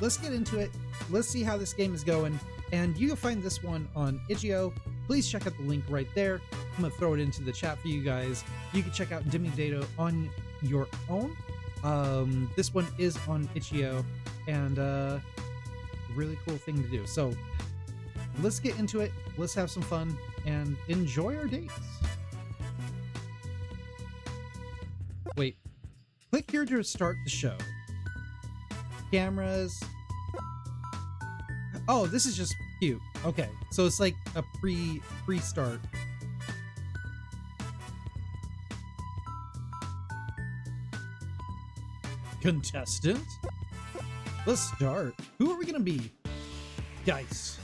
let's get into it. Let's see how this game is going. And you can find this one on itch.io. Please check out the link right there. I'm gonna throw it into the chat for you guys. You can check out DemiDato on your own. This one is on itch.io, and really cool thing to do. So let's get into it. Let's have some fun and enjoy our dates. Wait, click here to start the show. Cameras. Oh, this is just cute. Okay, so it's like a pre-start. Contestant? Let's start. Who are we gonna be? Geist.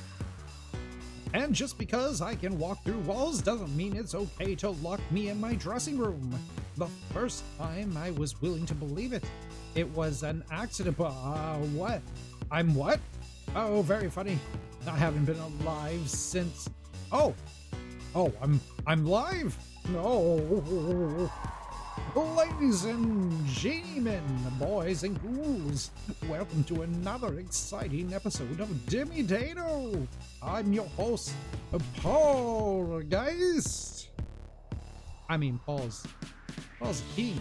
And just because I can walk through walls doesn't mean it's okay to lock me in my dressing room. The first time I was willing to believe it. It was an accident. What? I'm what? Oh, very funny. I haven't been alive since. Oh, I'm live. No. Ladies and gentlemen, boys and ghouls, welcome to another exciting episode of DemiDato. I'm your host, Paul Geist. I mean, Paul's a king.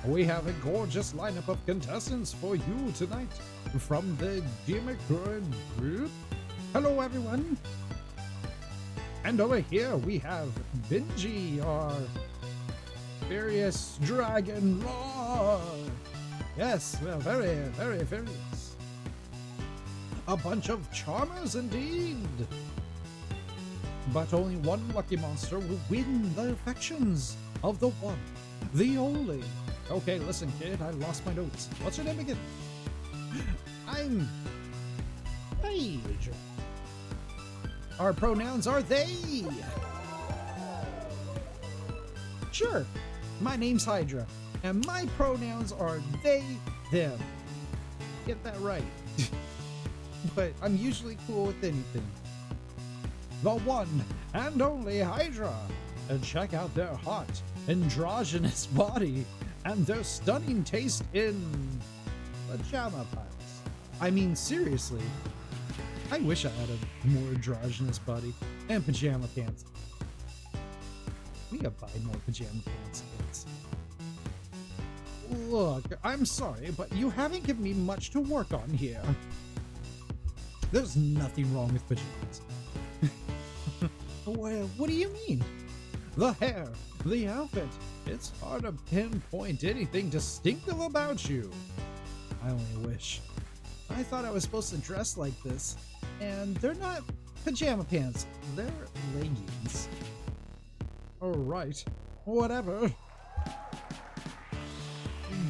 We have a gorgeous lineup of contestants for you tonight from the Democrat group. Hello, everyone. And over here we have Benji, our Furious Dragon Lord. Yes, well, very, very furious. A bunch of charmers indeed. But only one lucky monster will win the affections of the one, the only. Okay, listen, kid, I lost my notes. What's your name again? I'm Hydra. Our pronouns are they. Sure. My name's Hydra, and my pronouns are they, them. Get that right. But I'm usually cool with anything. The one and only Hydra. And check out their hot, androgynous body and their stunning taste in pajama pants. I mean, seriously. I wish I had a more androgynous body and pajama pants. We gotta buy more pajama pants, kids. Look, I'm sorry, but you haven't given me much to work on here. There's nothing wrong with pajamas. What do you mean? The hair, the outfit. It's hard to pinpoint anything distinctive about you. I only wish. I thought I was supposed to dress like this, and they're not pajama pants, they're leggings. Alright, whatever.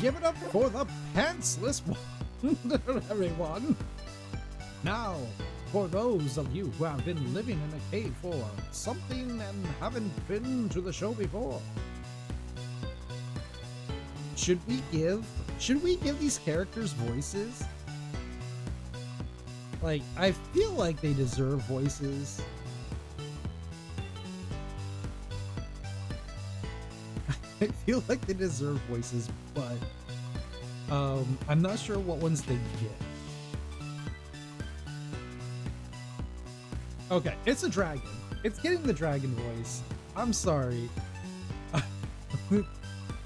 Give it up for the pantsless one, everyone. Now, for those of you who have been living in a cave for something and haven't been to the show before, should we give these characters voices? Like, I feel like they deserve voices. I feel like they deserve voices, but I'm not sure what ones they get. Okay, it's a dragon. It's getting the dragon voice. I'm sorry.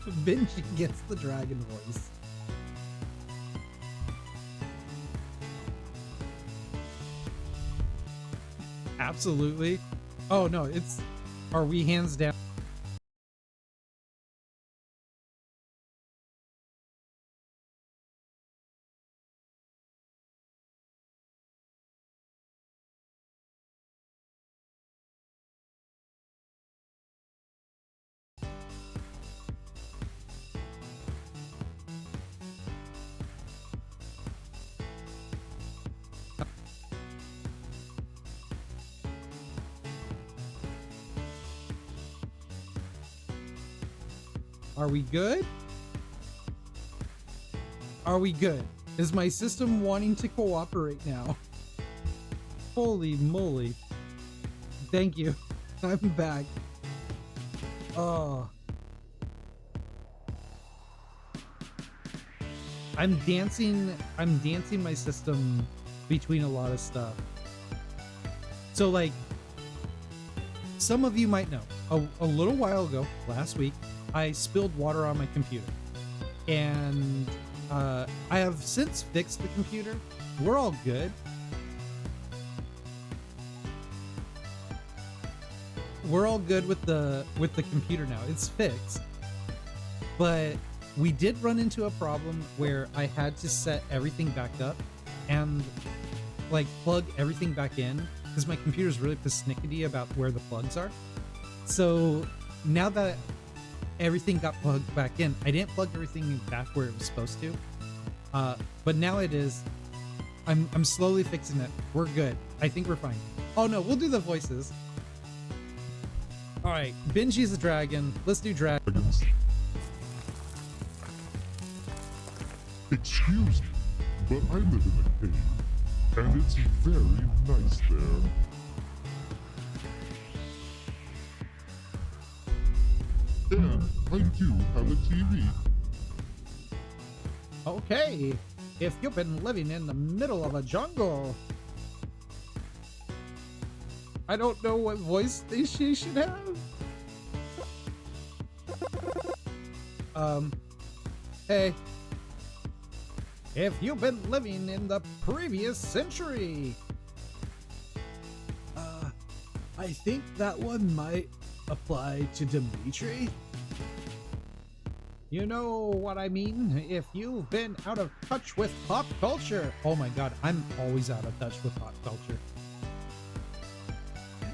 Benji gets the dragon voice. Absolutely. Oh no, are we hands down? Are we good? Are we good? Is my system wanting to cooperate now? Holy moly. Thank you. I'm back. Oh. I'm dancing my system between a lot of stuff. So like, some of you might know, a little while ago, last week, I spilled water on my computer. And I have since fixed the computer. We're all good. We're all good with the computer now. It's fixed. But we did run into a problem where I had to set everything back up and like plug everything back in because my computer's really persnickety about where the plugs are. So now that everything got plugged back in, I didn't plug everything back where it was supposed to. But now it is. I'm slowly fixing it. We're good. I think we're fine. Oh no, we'll do the voices. All right, Benji's a dragon. Let's do dragons. Excuse me, but I live in a cave, and it's very nice there. And I do have a TV. Okay, if you've been living in the middle of a jungle. I don't know what voice she should have. Hey. If you've been living in the previous century. I think that one might apply to Dimitri. You know what I mean? If you've been out of touch with pop culture. Oh my god, I'm always out of touch with pop culture.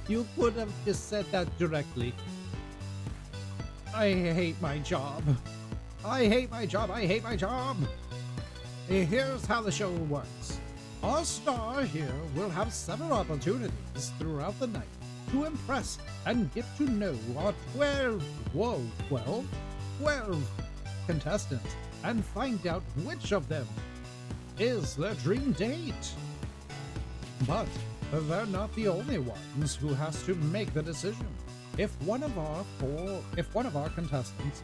You could have just said that directly. I hate my job. I hate my job. I hate my job. Here's how the show works. Our star here will have several opportunities throughout the night to impress and get to know our 12 contestants and find out which of them is their dream date. But they're not the only ones who has to make the decision. If one of our contestants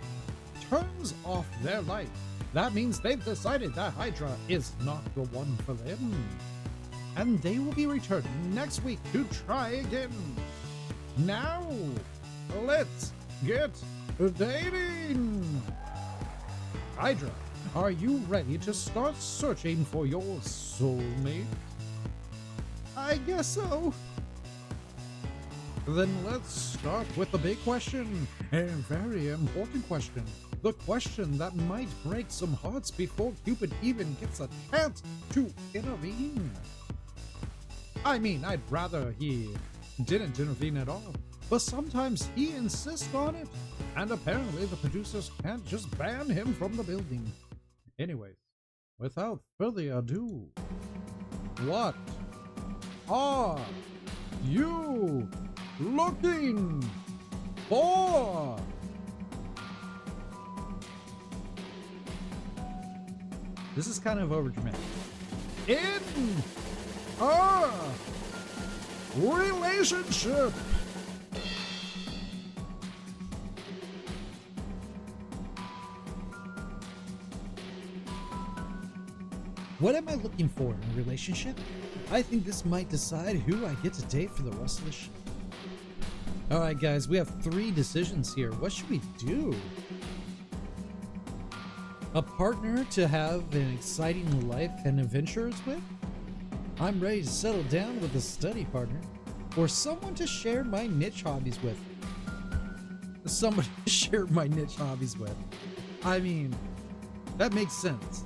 turns off their light, that means they've decided that Hydra is not the one for them. And they will be returning next week to try again. Now, let's get dating. Hydra, are you ready to start searching for your soulmate? I guess so. Then let's start with the big question. A very important question. The question that might break some hearts before Cupid even gets a chance to intervene. I mean, I'd rather he didn't intervene at all, but sometimes he insists on it, and apparently the producers can't just ban him from the building. Anyways, without further ado, what are you looking for? This is kind of overdramatic. In a relationship. What am I looking for in a relationship? I think this might decide who I get to date for the rest of the show. Alright guys, we have 3 decisions here. What should we do? A partner to have an exciting life and adventures with? I'm ready to settle down with a study partner. Or someone to share my niche hobbies with. Someone to share my niche hobbies with. I mean, that makes sense.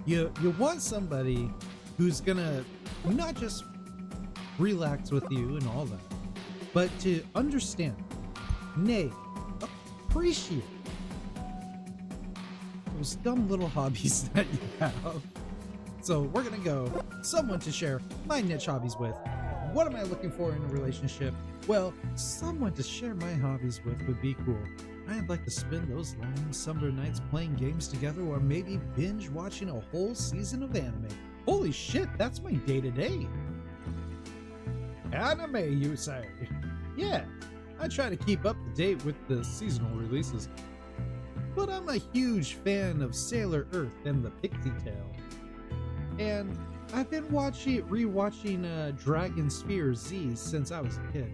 You want somebody who's gonna not just relax with you and all that, but to understand, nay, appreciate those dumb little hobbies that you have. So we're gonna go someone to share my niche hobbies with. What am I looking for in a relationship? Well, someone to share my hobbies with would be cool. I'd like to spend those long summer nights playing games together, or maybe binge watching a whole season of anime. Holy shit, that's my day-to-day. Anime, you say? Yeah, I try to keep up to date with the seasonal releases, but I'm a huge fan of Sailor Earth and the Pixie Tale. And I've been rewatching Dragon Sphere Z since I was a kid.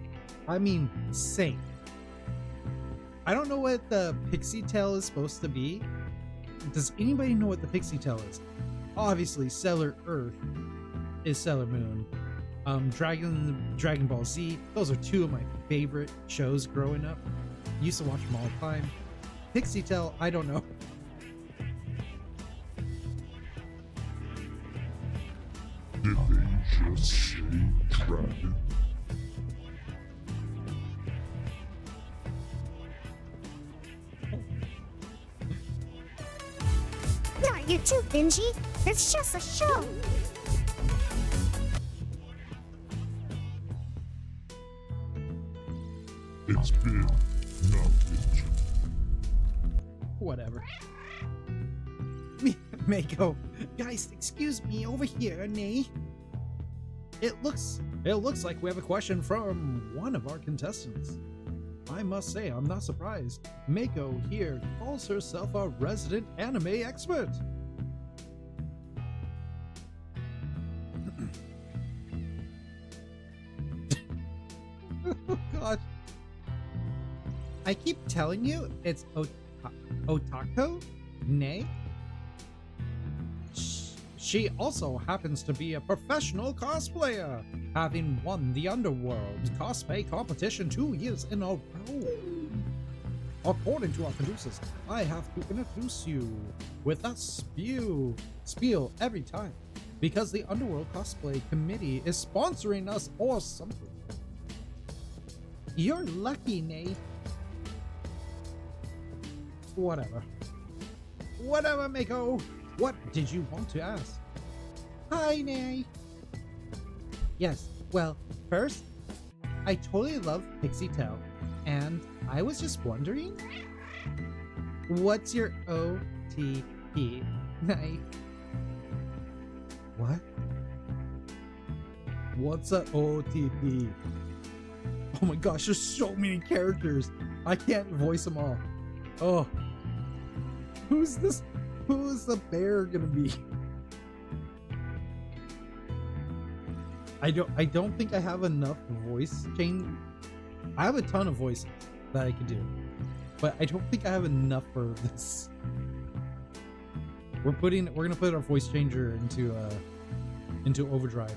I mean, same. I don't know what the Pixie Tale is supposed to be. Does anybody know what the Pixie Tale is? Obviously, Sailor Earth is Sailor Moon. Dragon Ball Z, those are two of my favorite shows growing up. Used to watch them all the time. Pixie Tale, I don't know. Did they just say dragon? Not you too, Benji. It's just a show. It's been nothing. Whatever. Mako, Geist, excuse me, over here, nay. It looks like we have a question from one of our contestants. I must say, I'm not surprised. Mako here calls herself a resident anime expert. Oh gosh. I keep telling you, it's otaku, nay? She also happens to be a professional cosplayer, having won the Underworld cosplay competition 2 years in a row. According to our producers, I have to introduce you with a spiel every time, because the Underworld Cosplay Committee is sponsoring us or something. You're lucky, Nate. Whatever, Mako. What did you want to ask? Hi, Nay. Yes, well, first, I totally love Pixie Tale, and I was just wondering, what's your OTP, Nay? What? What's a OTP? Oh my gosh, there's so many characters. I can't voice them all. Oh. Who's this? Who is the bear gonna be? I don't think I have enough voice change. I have a ton of voices that I could do, but I don't think I have enough for this. We're gonna put our voice changer into overdrive.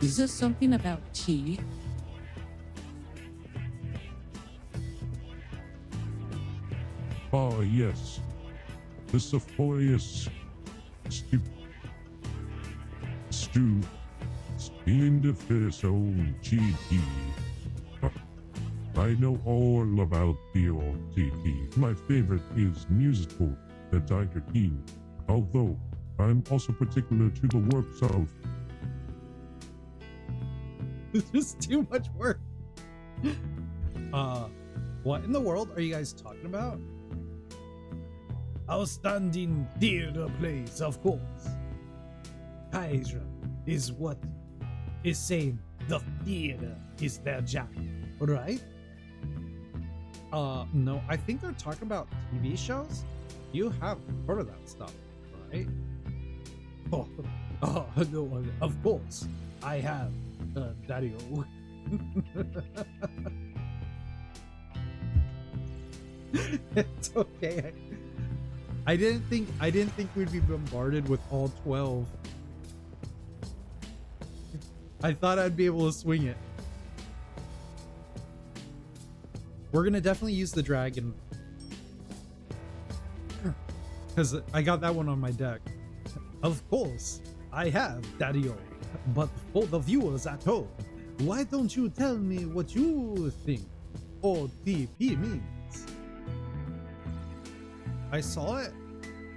Is this something about tea? Ah, yes. The Sephoreus stew. Indiviso GP. I know all about the OTP. My favorite is musical, the Tiger King. Although, I'm also particular to the works of. It's just too much work. What in the world are you guys talking about? Outstanding theater plays, of course. Hydra is what is saying the theater is their job, right? No, I think they're talking about TV shows. You have heard of that stuff, right? Oh, no, of course, I have. Daddy-o. It's okay. I didn't think we'd be bombarded with all 12. I thought I'd be able to swing it. We're gonna definitely use the dragon, because I got that one on my deck. Of course, I have, Daddy-o. But for the viewers at home, why don't you tell me what you think OTP means? I saw it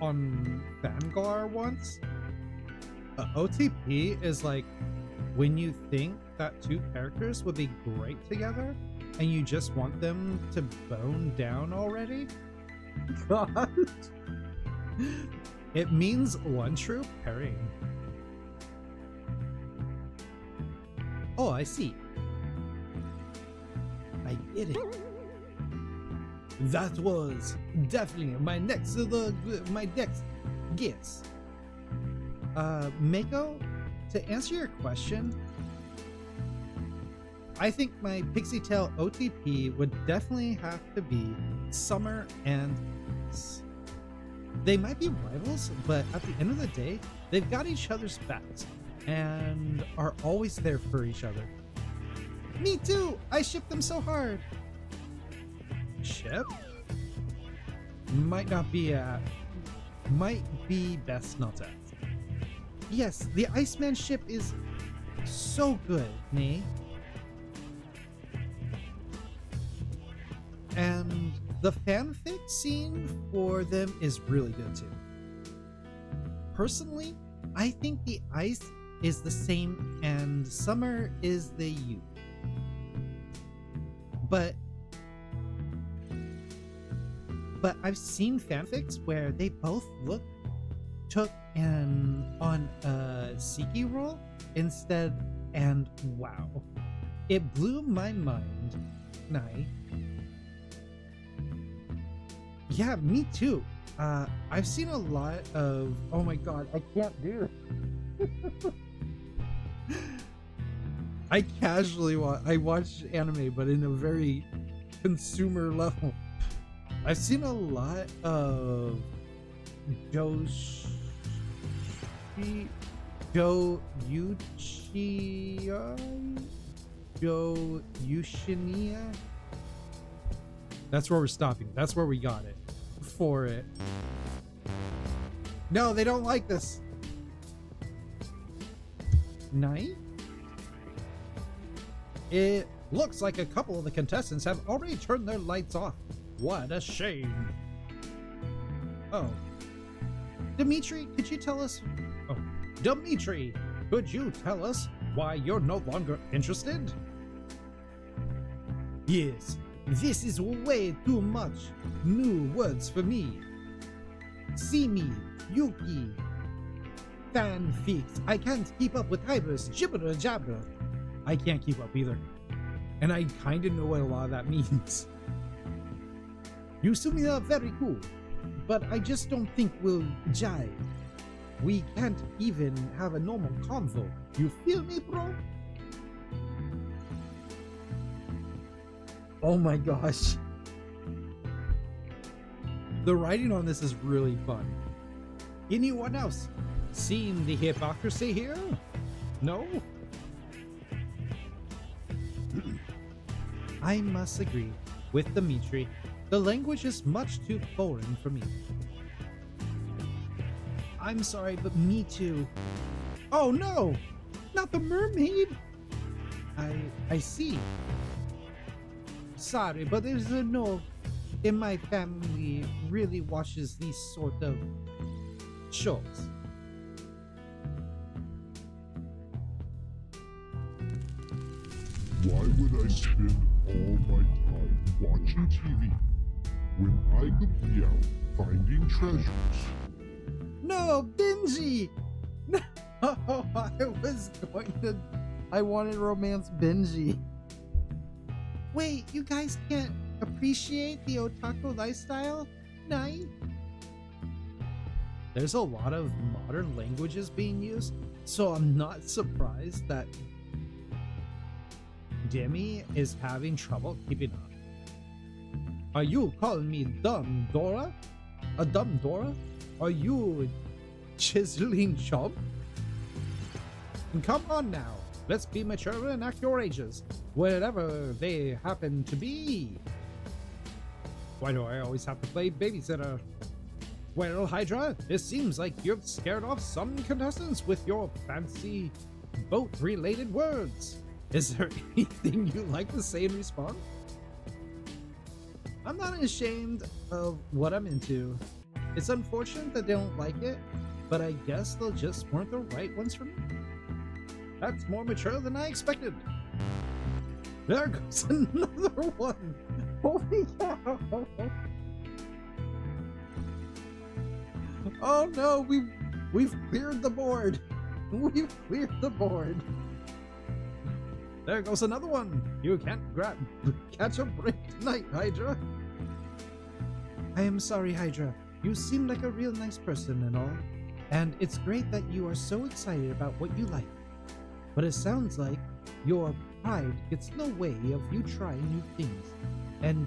on Vanguard once. OTP is like when you think that two characters would be great together, and you just want them to bone down already? God. It means one true pairing. Oh, I see. I get it. That was definitely my next guess. Mako, to answer your question, I think my Pixie Tail OTP would definitely have to be Summer and Ice. They might be rivals, but at the end of the day, they've got each other's backs and are always there for each other. Me too! I ship them so hard! Ship? Might be best not to ask. Yes, the Iceman ship is so good, Nay. And the fanfic scene for them is really good too. Personally, I think the Ice is the same and Summer is the you. But I've seen fanfics where they both took on a Siki role instead, and wow, it blew my mind. Nai. Yeah, me too. I've seen a lot of, oh my god, I can't do it. I watch anime, but in a very consumer level. I've seen a lot of Yushinia. That's where we're stopping. That's where we got it for it. No, they don't like this. Night? It looks like a couple of the contestants have already turned their lights off. What a shame. Oh. Dimitri, could you tell us... Oh. Dimitri, could you tell us why you're no longer interested? Yes, this is way too much new words for me. See me, Yuki. Fanfics. I can't keep up with Hydra's jibber jabber. I can't keep up either. And I kinda know what a lot of that means. Yusumi are very cool, but I just don't think we'll jive. We can't even have a normal convo. You feel me, bro? Oh my gosh. The writing on this is really fun. Anyone else seen the hypocrisy here? No? I must agree with Dimitri. The language is much too foreign for me. I'm sorry, but me too. Oh no! Not the mermaid! I see. Sorry, but there's no in my family really watches these sort of shows. Why would I spend all my time watching TV when I could be out finding treasures? No, Benji! No, I wanted romance Benji. Wait, you guys can't appreciate the otaku lifestyle? Nai? There's a lot of modern languages being used, so I'm not surprised that Demi is having trouble keeping up. Are you calling me dumb, Dora? A dumb Dora? Are you chiseling chump? Come on now, let's be mature and act your ages, whatever they happen to be. Why do I always have to play babysitter? Well, Hydra, it seems like you've scared off some contestants with your fancy boat-related words. Is there anything you'd like to say in response? I'm not ashamed of what I'm into. It's unfortunate that they don't like it, but I guess they just weren't the right ones for me. That's more mature than I expected. There goes another one. Holy cow. Oh no, we've cleared the board. We've cleared the board. There goes another one. You can't catch a break tonight, Hydra. I am sorry, Hydra. You seem like a real nice person and all. And it's great that you are so excited about what you like. But it sounds like your pride gets in the way of you trying new things and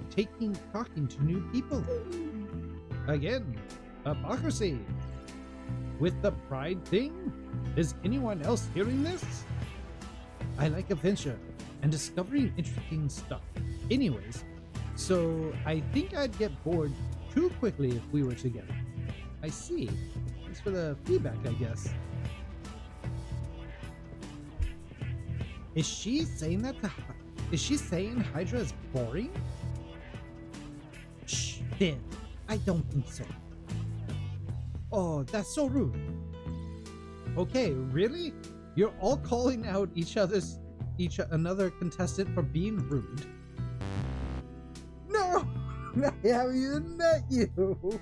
talking to new people. Again, hypocrisy. With the pride thing? Is anyone else hearing this? I like adventure and discovering interesting stuff. Anyways, so I think I'd get bored too quickly if we were together. I see. Thanks for the feedback, I guess. Is she saying that is she saying Hydra is boring? Shh, Finn. I don't think so. Oh, that's so rude. Okay, really? You're all calling out another contestant for being rude? No! I haven't even met you!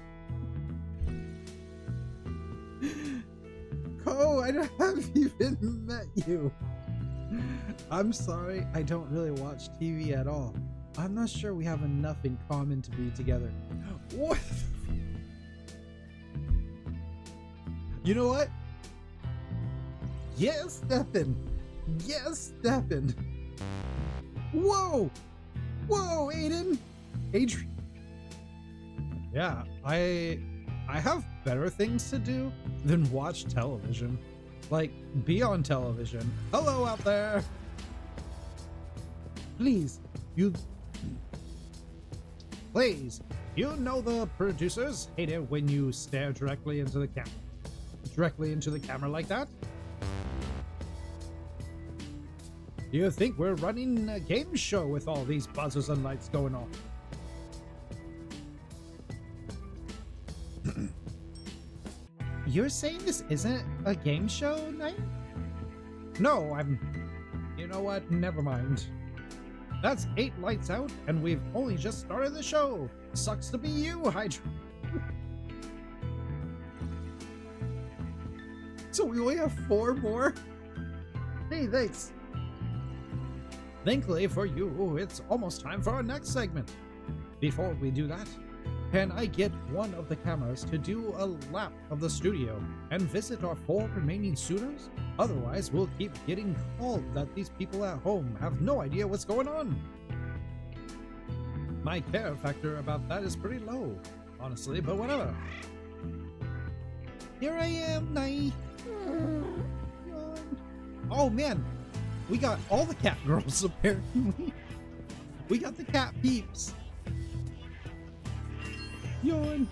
Ko, I haven't even met you! I'm sorry, I don't really watch TV at all. I'm not sure we have enough in common to be together. What? You know what? Yes, Stefan! Yes, Stefan! Whoa! Whoa, Aiden! Adrian. Yeah, I have better things to do than watch television. Like, be on television. Hello out there! Please, you know the producers hate it when you stare directly into the camera like that? Do you think we're running a game show with all these buzzers and lights going off? You're saying this isn't a game show night? No, you know what? Never mind. That's 8 lights out, and we've only just started the show. Sucks to be you, Hydra. So we only have 4 more? Hey, thanks. Thankfully for you, it's almost time for our next segment. Before we do that, can I get one of the cameras to do a lap of the studio and visit our 4 remaining suitors? Otherwise, we'll keep getting called that these people at home have no idea what's going on. My care factor about that is pretty low, honestly, but whatever. Here I am, Nai. Oh man, we got all the cat girls apparently. We got the cat peeps. Yawn.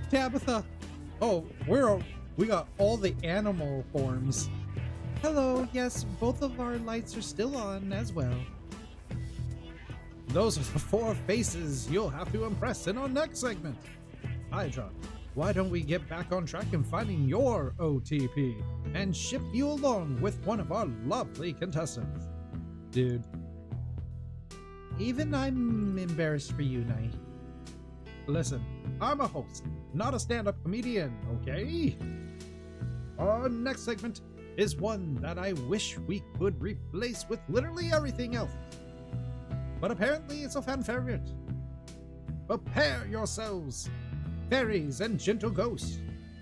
Tabitha. Oh, we got all the animal forms. Hello, yes, both of our lights are still on as well. Those are the 4 faces you'll have to impress in our next segment. Hydra, why don't we get back on track in finding your OTP and ship you along with one of our lovely contestants? Dude. Even I'm embarrassed for you, Nai. Listen, I'm a host, not a stand-up comedian, okay? Our next segment is one that I wish we could replace with literally everything else. But apparently it's a fan favorite. Prepare yourselves, fairies and gentle ghosts.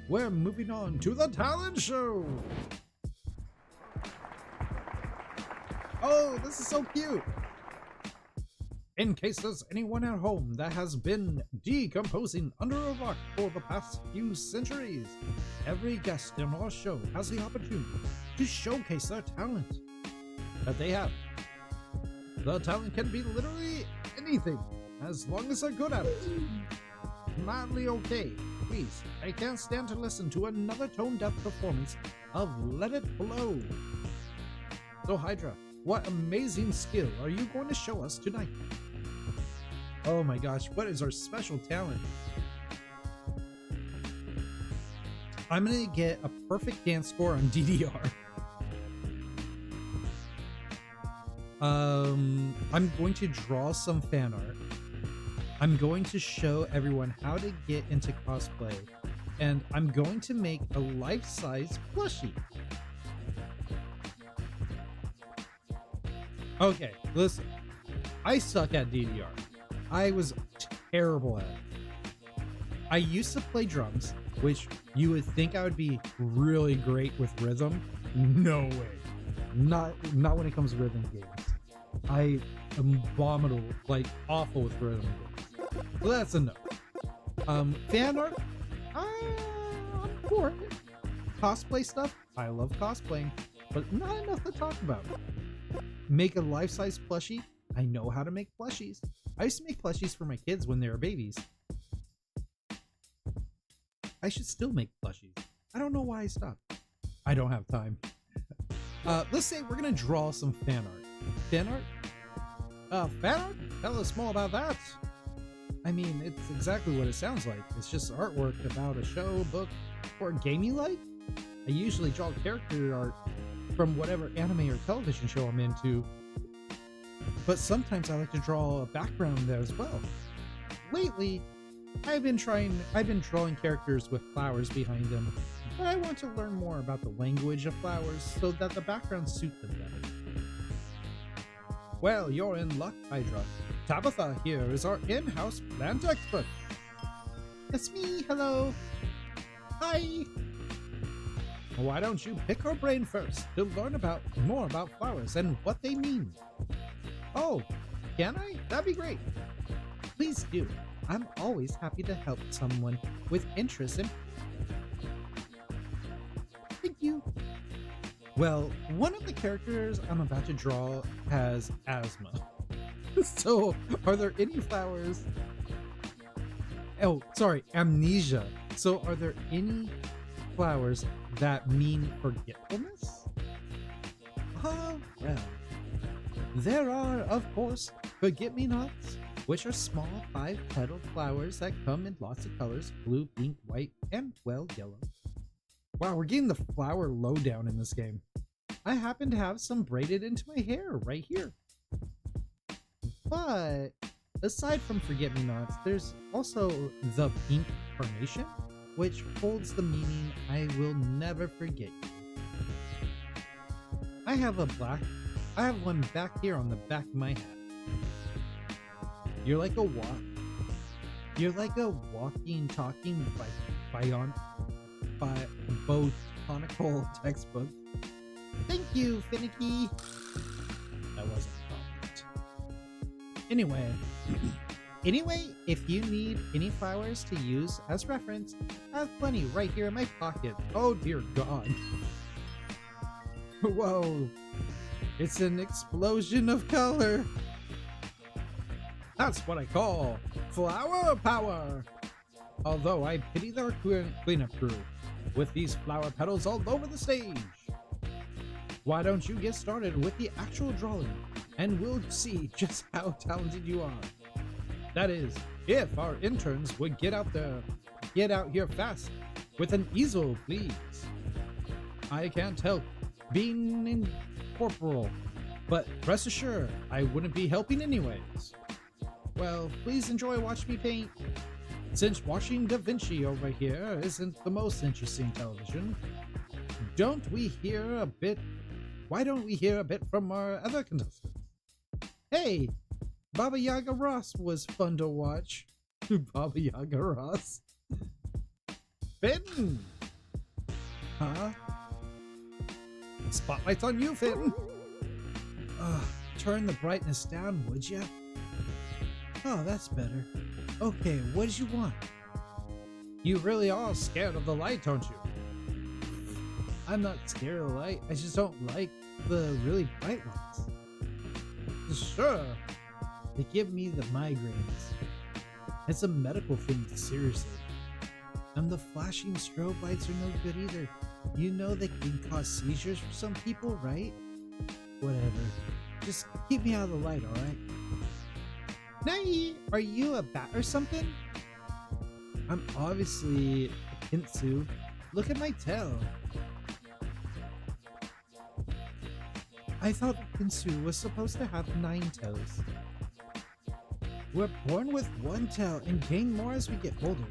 We're moving on to the talent show. Oh, this is so cute. In case there's anyone at home that has been decomposing under a rock for the past few centuries, every guest in our show has the opportunity to showcase their talent that they have. The talent can be literally anything, as long as they're good at it. Mildly okay. Please, I can't stand to listen to another tone-deaf performance of Let It Blow. So Hydra, what amazing skill are you going to show us tonight? Oh my gosh, what is our special talent? I'm gonna get a perfect dance score on DDR. I'm going to draw some fan art. I'm going to show everyone how to get into cosplay, and I'm going to make a life-size plushie. Okay, listen. I suck at DDR. I was terrible at it. I used to play drums, which you would think I would be really great with rhythm. No way. Not when it comes to rhythm games. I am abominable, like awful with rhythm games. Well, that's enough. Fan art? I'm for it. Cosplay stuff? I love cosplaying, but not enough to talk about. Make a life-size plushie? I know how to make plushies. I used to make plushies for my kids when they were babies. I should still make plushies. I don't know why I stopped. I don't have time. Let's say we're gonna draw some fan art. Fan art? Fan art? Tell us more about that. I mean, it's exactly what it sounds like. It's just artwork about a show, book, or game you like. I usually draw character art from whatever anime or television show I'm into, but sometimes I like to draw a background there as well. Lately, I've been drawing characters with flowers behind them, but I want to learn more about the language of flowers so that the backgrounds suit them better. Well, you're in luck, Hydra. Tabitha here is our in-house plant expert. That's me, hello. Hi. Why don't you pick our brain first to learn more about flowers and what they mean? Oh, can I? That'd be great. Please do. I'm always happy to help someone with interest in... Thank you. Well, one of the characters I'm about to draw has asthma. So, are there any flowers... Oh, sorry, amnesia. So, are there any flowers that mean forgetfulness? Oh, well. There are, of course, forget-me-nots, which are small 5-petaled flowers that come in lots of colors: blue, pink, white, and, well, yellow. Wow, we're getting the flower lowdown in this game. I happen to have some braided into my hair right here. But aside from forget-me-nots, there's also the pink carnation, which holds the meaning I will never forget you. I have one back here on the back of my hat. You're like a walking, talking botanical textbook. Thank you, Finicky. That wasn't a compliment. Anyway, if you need any flowers to use as reference, I have plenty right here in my pocket. Oh dear God. Whoa. It's an explosion of color. That's what I call flower power. Although I pity their cleanup crew with these flower petals all over the stage. Why don't you get started with the actual drawing, and we'll see just how talented you are. That is, if our interns would get out here fast with an easel, please. I can't help being incorporeal, but rest assured, I wouldn't be helping anyways. Well, please enjoy watching me paint. Since watching Da Vinci over here isn't the most interesting television, why don't we hear a bit from our other contestants? Hey, Baba Yaga Ross was fun to watch. Baba Yaga Ross. Finn! Huh? Spotlight's on you, Finn! Turn the brightness down, would ya? Oh, that's better. Okay, what did you want? You really are scared of the light, don't you? I'm not scared of the light, I just don't like the really bright ones. Sure. They give me the migraines. It's a medical thing, seriously. And the flashing strobe lights are no good either. You know they can cause seizures for some people, right? Whatever. Just keep me out of the light, alright? Nai, are you a bat or something? I'm obviously a kintsu. Look at my tail. I thought Kinsu was supposed to have 9 toes. We're born with 1 tail and gain more as we get older.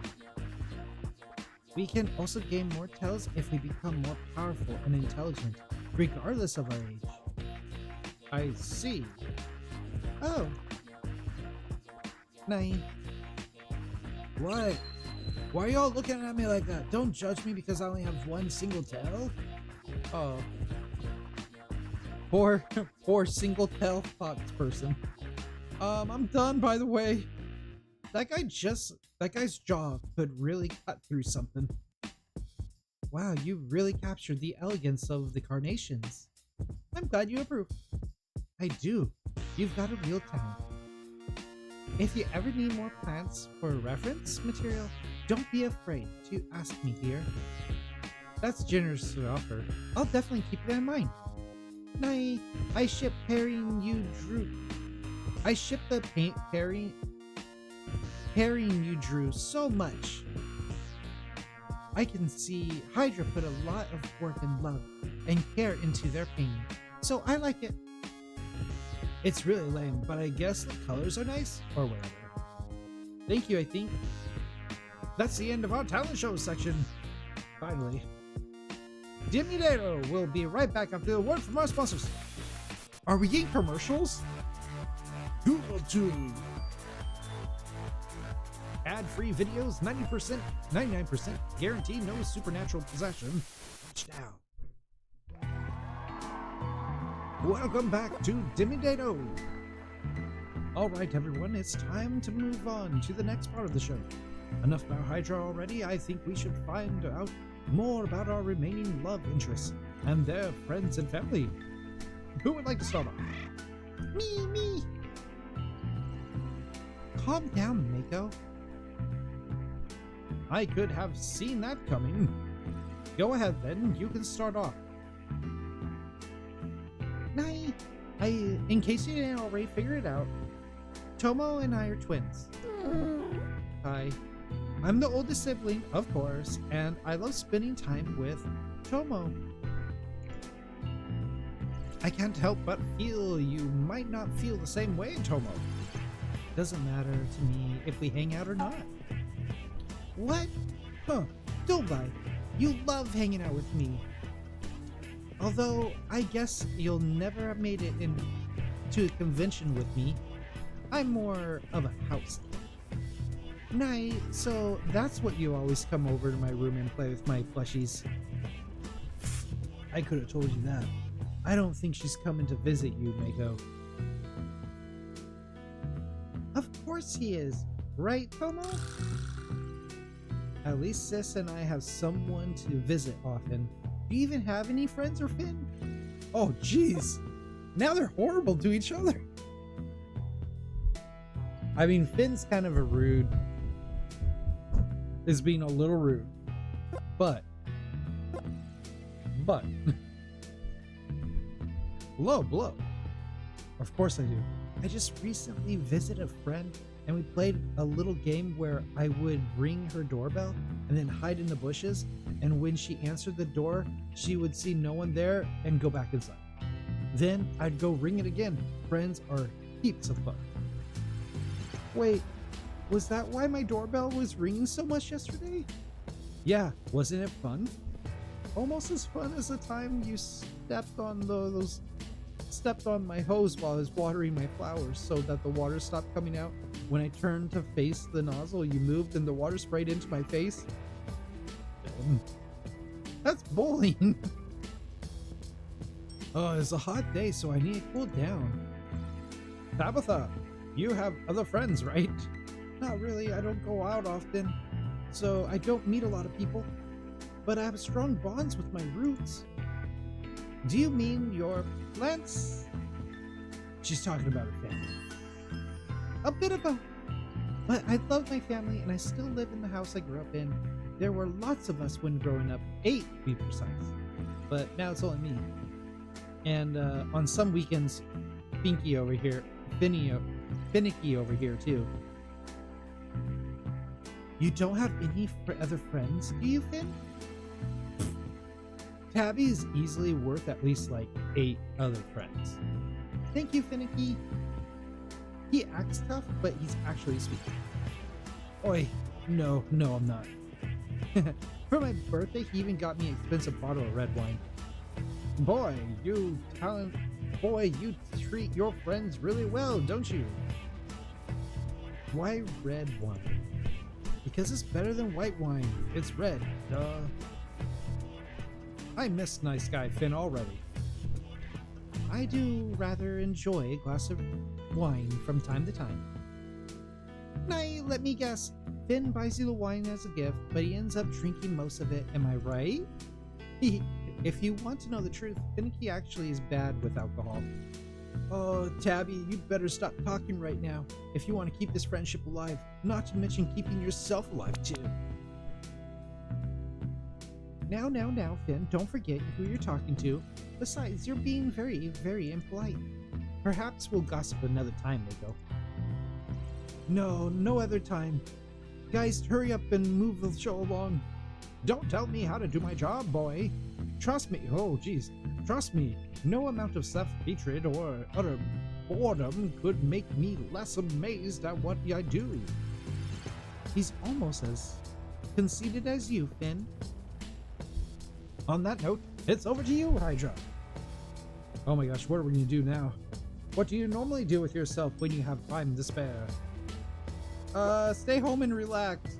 We can also gain more tails if we become more powerful and intelligent, regardless of our age. I see. Oh. Nine. What? Why are y'all looking at me like that? Don't judge me because I only have 1 single tail? Oh. Poor single tail fox person. I'm done, by the way. That guy's jaw could really cut through something. Wow, you really captured the elegance of the carnations. I'm glad you approve. I do. You've got a real talent. If you ever need more plants for reference material, don't be afraid to ask me here. That's generous to offer. I'll definitely keep that in mind. I ship pairing you drew. I ship the paint pairing you drew so much. I can see Hydra put a lot of work and love and care into their painting, so I like it. It's really lame, but I guess the colors are nice, or whatever. Thank you, I think. That's the end of our talent show section. Finally. DemiDato will be right back after the word from our sponsors. Are we getting commercials? Google Tube. Ad-free videos, 90%, 99% guarantee no supernatural possession. Touchdown. Welcome back to DemiDato. Alright everyone, it's time to move on to the next part of the show. Enough about Hydra already. I think we should find out more about our remaining love interests and their friends and family. Who would like to start off? Me. Calm down, Mako. I could have seen that coming. Go ahead then, you can start off. In case you didn't already figure it out, Tomo and I are twins. Hi. I'm the oldest sibling, of course, and I love spending time with Tomo. I can't help but feel you might not feel the same way, Tomo. Doesn't matter to me if we hang out or not. What? Huh, don't lie. You love hanging out with me. Although, I guess you'll never have made it into a convention with me. I'm more of a house. Night, so that's what you always come over to my room and play with my plushies. I could have told you that. I don't think she's coming to visit you, Mako. Of course he is. Right, Tomo? At least Sis and I have someone to visit often. Do you even have any friends or Finn? Oh, jeez. Now they're horrible to each other. I mean, Finn's kind of a rude. Is being a little rude. But. Blow. Of course I do. I just recently visited a friend and we played a little game where I would ring her doorbell and then hide in the bushes, and when she answered the door, she would see no one there and go back inside. Then I'd go ring it again. Friends are heaps of fun. Wait, was that why my doorbell was ringing so much yesterday? Yeah, wasn't it fun? Almost as fun as the time you stepped on my hose while I was watering my flowers so that the water stopped coming out. When I turned to face the nozzle, you moved and the water sprayed into my face. That's bullying. Oh, it's a hot day, so I need to cool down. Tabitha, you have other friends, right? Not really, I don't go out often, so I don't meet a lot of people. But I have strong bonds with my roots. Do you mean your plants? She's talking about her family. A bit of both. But I love my family and I still live in the house I grew up in. There were lots of us when growing up, 8 to be precise. But now it's only me. And on some weekends, finicky over here too. You don't have any other friends, do you, Finn? Tabby is easily worth at least like 8 other friends. Thank you, Finicky. He acts tough, but he's actually sweet. Oi, no, I'm not. For my birthday, he even got me an expensive bottle of red wine. Boy, you treat your friends really well, don't you? Why red wine? Because it's better than white wine. It's red, duh. I miss nice guy Finn already. I do rather enjoy a glass of wine from time to time. Now, let me guess. Finn buys you the wine as a gift, but he ends up drinking most of it, am I right? If you want to know the truth, Finicky actually is bad with alcohol. Oh, Tabby, you better stop talking right now if you want to keep this friendship alive, not to mention keeping yourself alive too. Now, Finn, don't forget who you're talking to. Besides, you're being very, very impolite. Perhaps we'll gossip another time, Lego. No other time. Guys, hurry up and move the show along. Don't tell me how to do my job, boy. Trust me, trust me, no amount of self-hatred or utter boredom could make me less amazed at what I do. He's almost as conceited as you, Finn. On that note, it's over to you, Hydra. Oh my gosh, what are we gonna do now? What do you normally do with yourself when you have time to spare? Stay home and relax.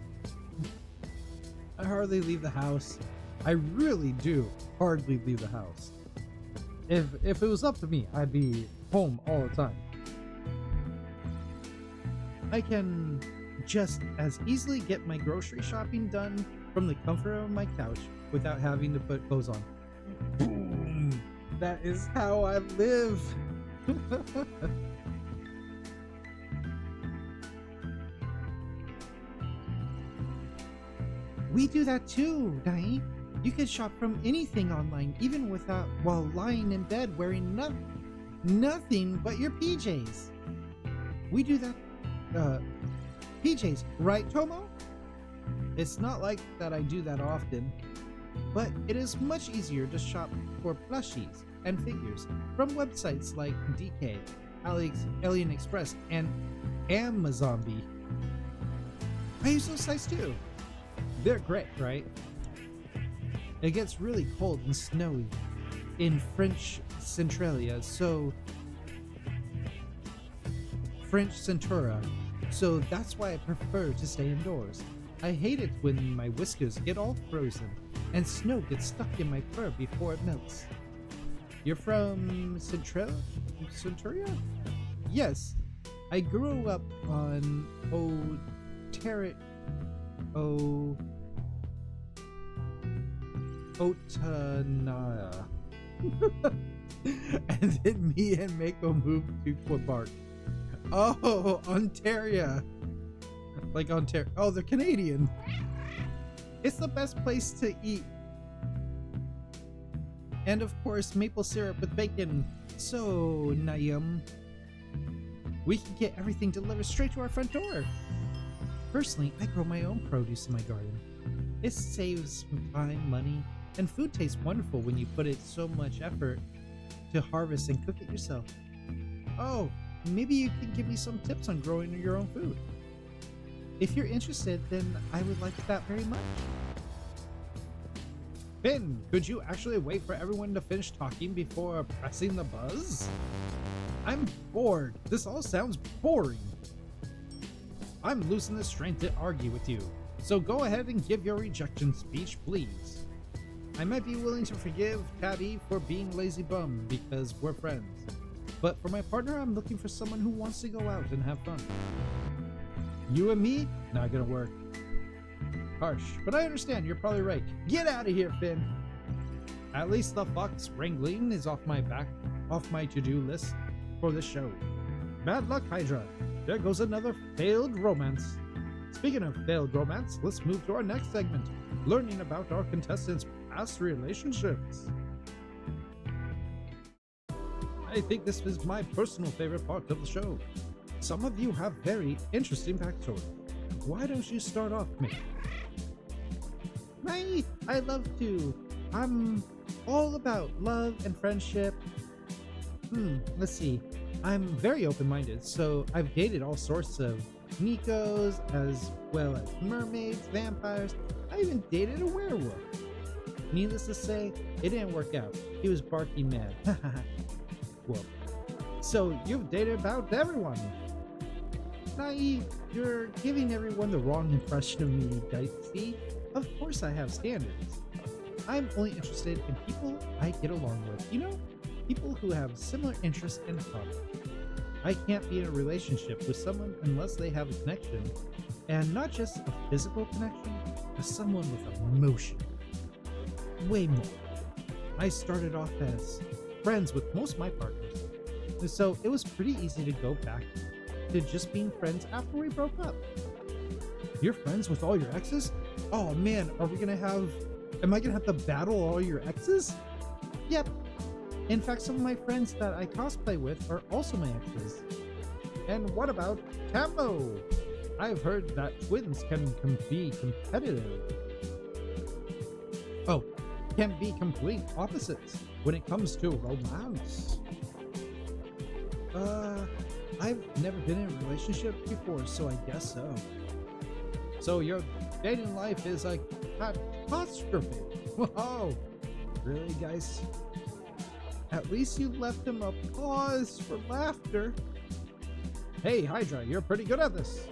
I hardly leave the house. I really do hardly leave the house. If it was up to me, I'd be home all the time. I can just as easily get my grocery shopping done from the comfort of my couch without having to put clothes on. Boom! That is how I live. We do that too, Nai. You can shop from anything online, even while lying in bed wearing nothing but your PJs. We do that, PJs, right, Tomo? It's not like that I do that often, but it is much easier to shop for plushies and figures from websites like DK, Alien Express, and Amazon. I use those sites too. They're great, right? It gets really cold and snowy in French Centralia, French Centura, so that's why I prefer to stay indoors. I hate it when my whiskers get all frozen and snow gets stuck in my fur before it melts. You're from Centuria? Yes, I grew up on Otanaya. And then me and Mako moved to Quebec. Oh, Ontario. Like Ontario. Oh, they're Canadian. It's the best place to eat. And of course, maple syrup with bacon. So, Nayam. We can get everything delivered straight to our front door. Personally, I grow my own produce in my garden. It saves time, money, and food tastes wonderful when you put it so much effort to harvest and cook it yourself. Oh, maybe you can give me some tips on growing your own food. If you're interested, then I would like that very much. Finn, could you actually wait for everyone to finish talking before pressing the buzz? I'm bored. This all sounds boring. I'm losing the strength to argue with you, so go ahead and give your rejection speech, please. I might be willing to forgive Tabby for being lazy bum because we're friends, but for my partner, I'm looking for someone who wants to go out and have fun. You and me? Not gonna work. Harsh, but I understand, you're probably right. Get out of here, Finn! At least the fox wrangling is off my to-do list for the show. Bad luck, Hydra. There goes another failed romance. Speaking of failed romance, let's move to our next segment, learning about our contestants' past relationships. I think this is my personal favorite part of the show. Some of you have very interesting backstory. Why don't you start off, mate? I'd love to. all about love and friendship. Let's see. I'm very open-minded, so I've dated all sorts of Nikos, as well as mermaids, vampires. I even dated a werewolf. Needless to say, it didn't work out. He was barking mad. Whoa. So you've dated about everyone. Naive, you're giving everyone the wrong impression of me, Geist. See? Of course I have standards. I'm only interested in people I get along with. You know? People who have similar interests and hobbies. I can't be in a relationship with someone unless they have a connection. And not just a physical connection, but someone with emotion. Way more. I started off as friends with most of my partners, and so it was pretty easy to go back to just being friends after we broke up. You're friends with all your exes? Oh man, am I gonna have to battle all your exes? Yep. In fact, some of my friends that I cosplay with are also my exes. And what about Tambo? I've heard that twins can be competitive. Oh, can be complete opposites when it comes to romance. I've never been in a relationship before, so I guess so. So your dating life is a catastrophe. Whoa, really, guys? At least you left him a pause for laughter. Hey, Hydra, you're pretty good at this.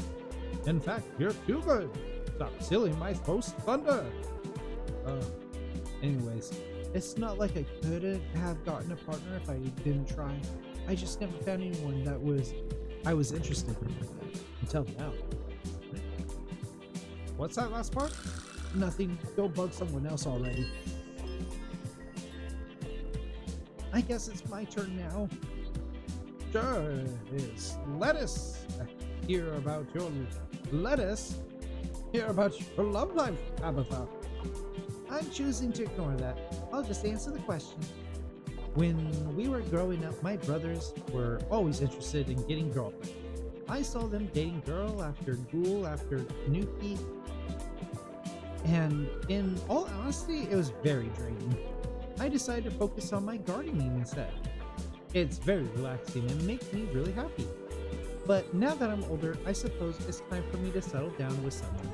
In fact, you're too good. Stop stealing my host thunder. Anyways, it's not like I couldn't have gotten a partner if I didn't try. I just never found anyone that I was interested in until now. What's that last part? Nothing. Go bug someone else already. I guess it's my turn now. Sure, it's lettuce. Hear about your lettuce. Hear about your love life, Tabitha. I'm choosing to ignore that. I'll just answer the question. When we were growing up, my brothers were always interested in getting girlfriends. I saw them dating girl after ghoul after Nuki, and in all honesty, it was very draining. I decided to focus on my gardening instead. It's very relaxing and makes me really happy. But now that I'm older, I suppose it's time for me to settle down with someone.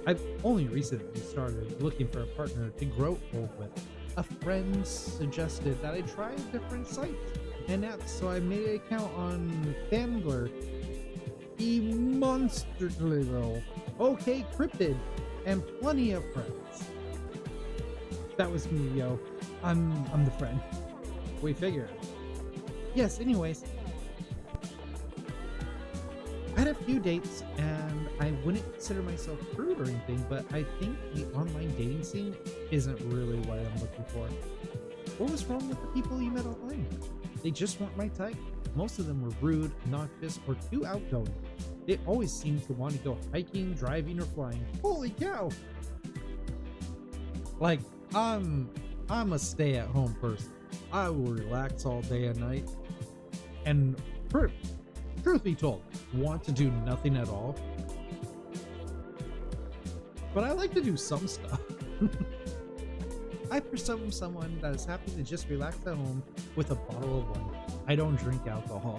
I've only recently started looking for a partner to grow old with. A friend suggested that I try different sites and apps, so I made an account on Fangler, Monsterglittle, OK Cryptid, and plenty of friends. That was me, yo. I'm the friend. We figured. Yes, anyways. I had a few dates, and I wouldn't consider myself rude or anything, but I think the online dating scene isn't really what I'm looking for. What was wrong with the people you met online? They just weren't my type. Most of them were rude, obnoxious, or too outgoing. They always seemed to want to go hiking, driving, or flying. Holy cow! Like, I'm a stay-at-home person. I will relax all day and night. And truth be told, want to do nothing at all. But I like to do some stuff. I presume someone that is happy to just relax at home with a bottle of wine. I don't drink alcohol.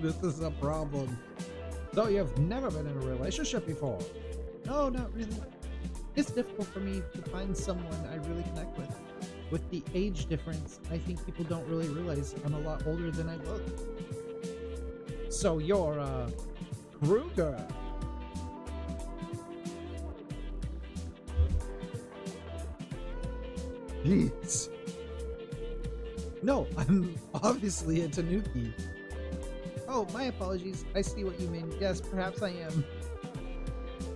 This is a problem. So you've never been in a relationship before? No, not really. It's difficult for me to find someone I really connect with. With the age difference, I think people don't really realize I'm a lot older than I look. So you're Kruger. Jeez. No, I'm obviously a Tanuki. Oh, my apologies. I see what you mean. Yes, perhaps I am.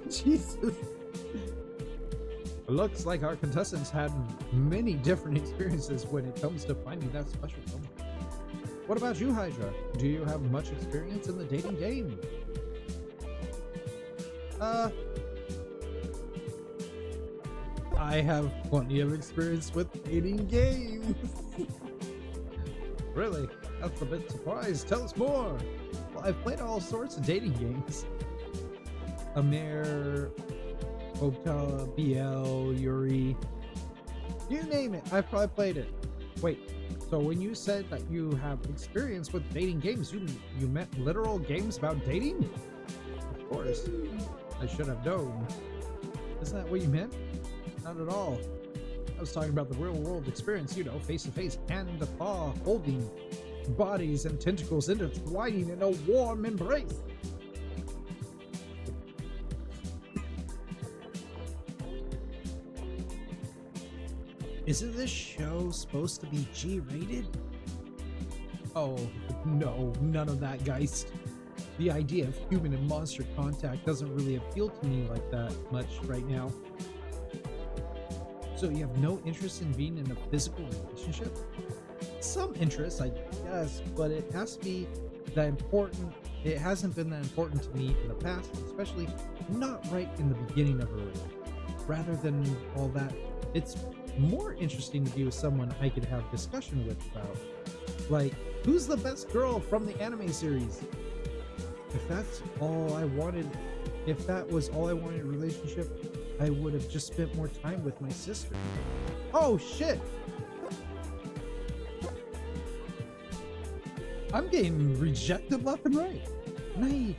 Jesus. Looks like our contestants had many different experiences when it comes to finding that special someone. What about you, Hydra? Do you have much experience in the dating game? I have plenty of experience with dating games. Really? That's a bit surprised. Tell us more. Well, I've played all sorts of dating games. Amir, Ota, BL, Yuri. You name it, I've probably played it. Wait, so when you said that you have experience with dating games, you meant literal games about dating? Of course, I should have known. Isn't that what you meant? Not at all. I was talking about the real world experience, you know, face to face, hand to paw, holding bodies and tentacles intertwining in a warm embrace. Isn't this show supposed to be G-rated? Oh, no, none of that, Geist. The idea of human and monster contact doesn't really appeal to me like that much right now. So you have no interest in being in a physical relationship? Some interest, I guess, but it has to be that important. It hasn't been that important to me in the past, especially not right in the beginning of a relationship. Rather than all that, it's more interesting to be with someone I could have discussion with about, like, who's the best girl from the anime series? If that's all I wanted, if that was all I wanted in a relationship, I would have just spent more time with my sister. Oh shit! I'm getting rejected left and right. Nay,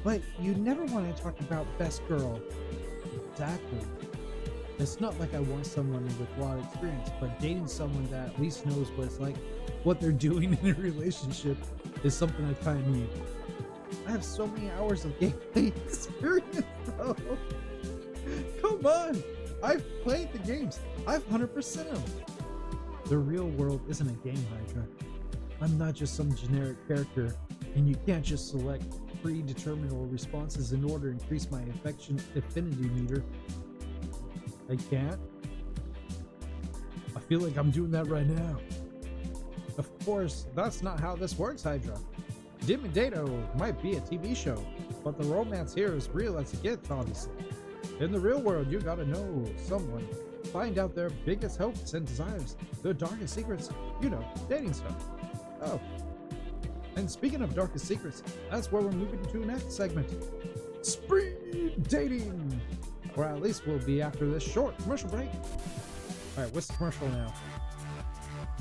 but you never want to talk about best girl. Exactly. It's not like I want someone with a lot of experience, but dating someone that at least knows what it's like, what they're doing in a relationship is something I kind of need. I have so many hours of gameplay experience, though. Come on! I've played the games. I've 100% them. The real world isn't a game, Hydra. I'm not just some generic character, and you can't just select predeterminable responses in order to increase my affinity meter. I can't? I feel like I'm doing that right now. Of course, that's not how this works, Hydra. DemiDato might be a TV show, but the romance here is real as it gets, obviously. In the real world, you gotta know someone, find out their biggest hopes and desires, their darkest secrets, you know, dating stuff. Oh, and speaking of darkest secrets, that's where we're moving to next segment. Speed dating! Or at least we'll be after this short commercial break. Alright, what's the commercial now?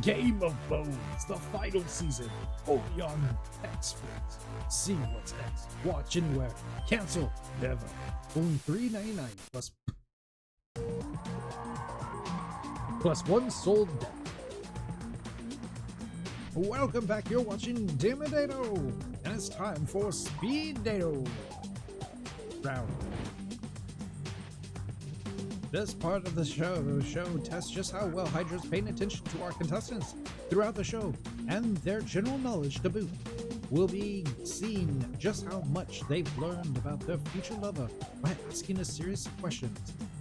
Game of Bones, the final season, only on Netflix. See what's next. Watch anywhere. Cancel never. Only $3.99 plus one sold debt. Welcome back. You're watching DemiDato, and it's time for Speed Dato round. This part of the show tests just how well Hydra's paying attention to our contestants throughout the show and their general knowledge to boot. We'll be seeing just how much they've learned about their future lover by asking a series of questions.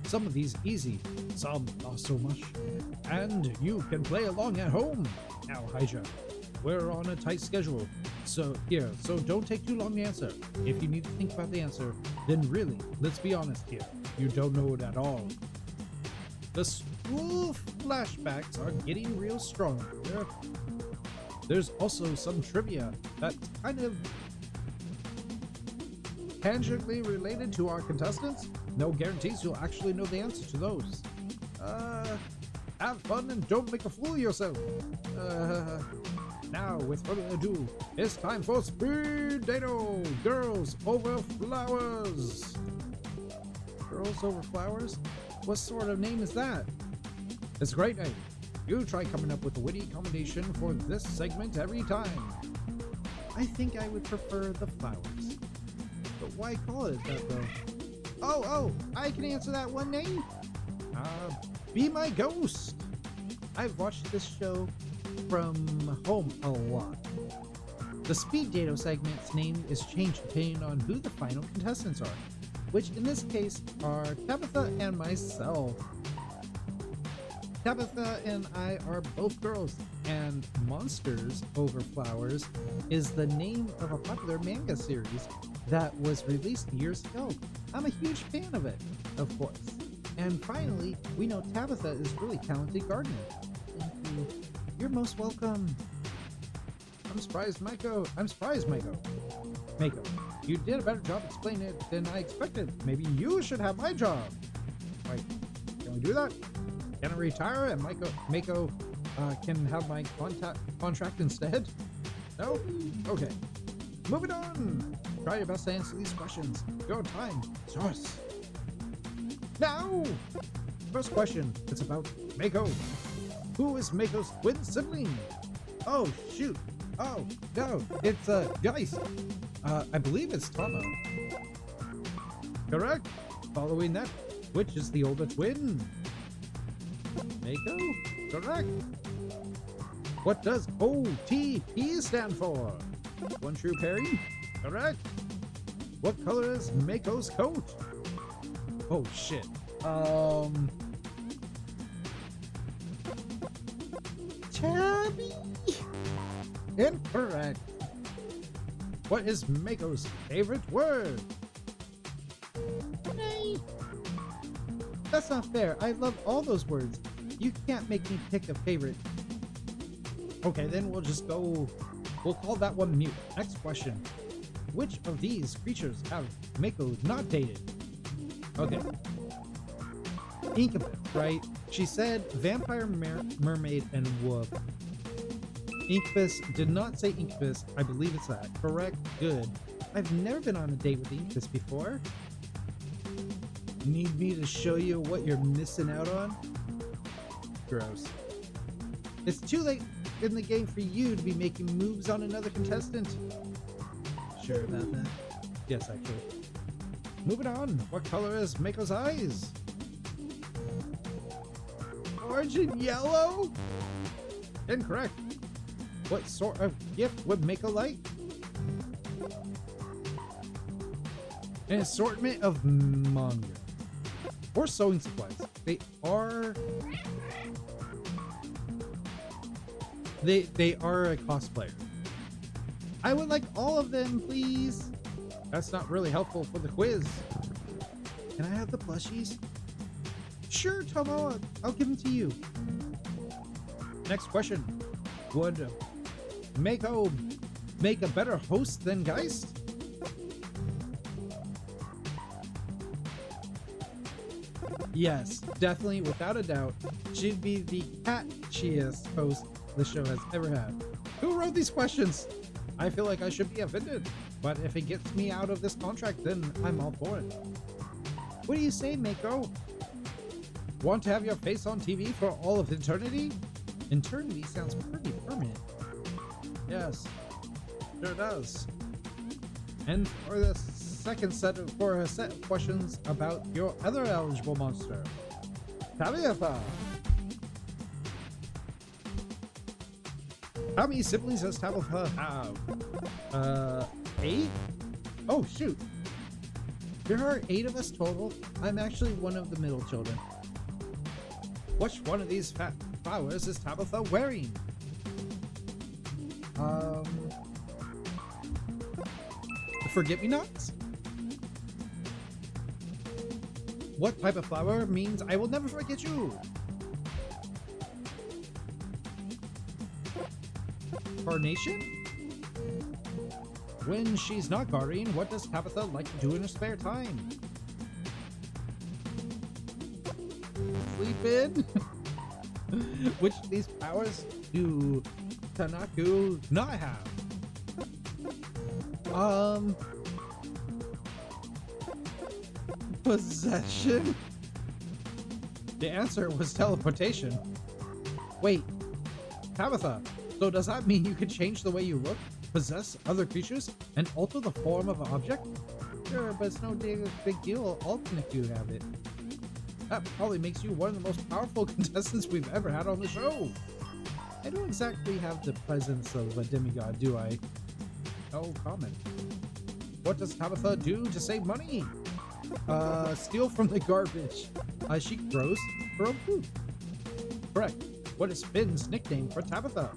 Some of these easy, some not so much. And you can play along at home. Now, Hydra, we're on a tight schedule. So don't take too long to answer. If you need to think about the answer, then really, let's be honest here. You don't know it at all. The school flashbacks are getting real strong here. There's also some trivia that's kind of tangentially related to our contestants. No guarantees you'll actually know the answer to those. Have fun and don't make a fool of yourself. Now, with further ado, it's time for Speed Dato! Girls Over Flowers! Girls Over Flowers? What sort of name is that? It's a great name. You try coming up with a witty combination for this segment every time. I think I would prefer the flowers. But why call it that though? Oh, I can answer that one name. Be My Ghost. I've watched this show from home a lot. The Speed Dato segment's name is changed depending on who the final contestants are, which in this case are Tabitha and myself. Tabitha and I are both girls, and Monsters Over Flowers is the name of a popular manga series that was released years ago. I'm a huge fan of it, of course. And finally, we know Tabitha is a really talented gardener. Thank you. You're most welcome. I'm surprised, Mako. Mako, you did a better job explaining it than I expected. Maybe you should have my job. Wait, can we do that? Can I retire and Mako can have my contract instead? No? Okay. Moving on. Try your best to answer these questions. Your time. Source. Now! First question. It's about Mako. Who is Mako's twin sibling? Oh, shoot. Oh, no. It's, Geist. I believe it's Tomo. Correct. Following that, which is the older twin? Mako? Correct. What does OTP stand for? One true pairing? Correct. What color is Mako's coat? Oh shit. Tabby? Incorrect. What is Mako's favorite word? Nay. That's not fair. I love all those words. You can't make me pick a favorite. Okay, then we'll just go. We'll call that one mute. Next question. Which of these creatures have Mako not dated? Okay. Incubus, right? She said vampire, mermaid, and wolf. Incubus did not say incubus. I believe it's that. Correct. Good. I've never been on a date with incubus before. Need me to show you what you're missing out on? Gross. It's too late in the game for you to be making moves on another contestant. Sure about that? Yes, actually. Moving on. What color is Mako's eyes? Orange and yellow? Incorrect. What sort of gift would Mako like? An assortment of manga. Or sewing supplies. They are a cosplayer. I would like all of them, please. That's not really helpful for the quiz. Can I have the plushies? Sure, Tomo, I'll give them to you. Next question. Would Mako make a better host than Geist? Yes, definitely, without a doubt. She'd be the catchiest host the show has ever had. Who wrote these questions? I feel like I should be offended, but if it gets me out of this contract, then I'm all for it. What do you say, Mako? Want to have your face on TV for all of eternity? Eternity sounds pretty permanent. Yes, sure does. And for the second set of questions about your other eligible monster, Tabitha. How many siblings does Tabitha have? 8? Oh shoot. There are 8 of us total. I'm actually one of the middle children. Which one of these flowers is Tabitha wearing? Forget-me-nots? What type of flower means I will never forget you? Carnation? When she's not guarding, what does Tabitha like to do in her spare time? Sleep in? Which of these powers do Tanaku not have? Possession? The answer was teleportation. Wait, Tabitha, so does that mean you can change the way you look, possess other creatures, and alter the form of an object? Sure, but it's no big deal if you have it. That probably makes you one of the most powerful contestants we've ever had on the show. I don't exactly have the presence of a demigod, do I? No comment. What does Tabitha do to save money? Steal from the garbage. She grows her own food. Correct. What is Finn's nickname for Tabitha?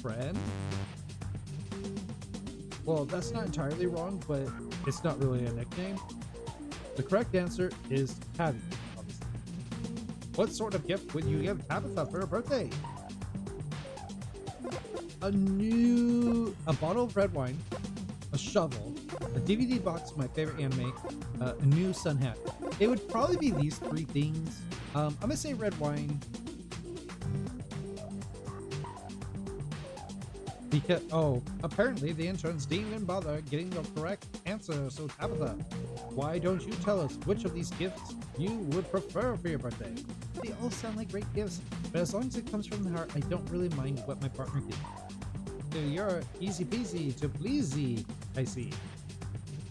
Friend? Well, that's not entirely wrong, but it's not really a nickname. The correct answer is Tabby, obviously. What sort of gift would you give Tabitha for her birthday? A bottle of red wine, a shovel, a DVD box of my favorite anime, a new sun hat. It would probably be these three things. I'm gonna say red wine. Because, oh, apparently the interns didn't even bother getting the correct answer, so Tabitha, why don't you tell us which of these gifts you would prefer for your birthday? They all sound like great gifts, but as long as it comes from the heart, I don't really mind what my partner gets. So you're easy peasy to pleasy, I see.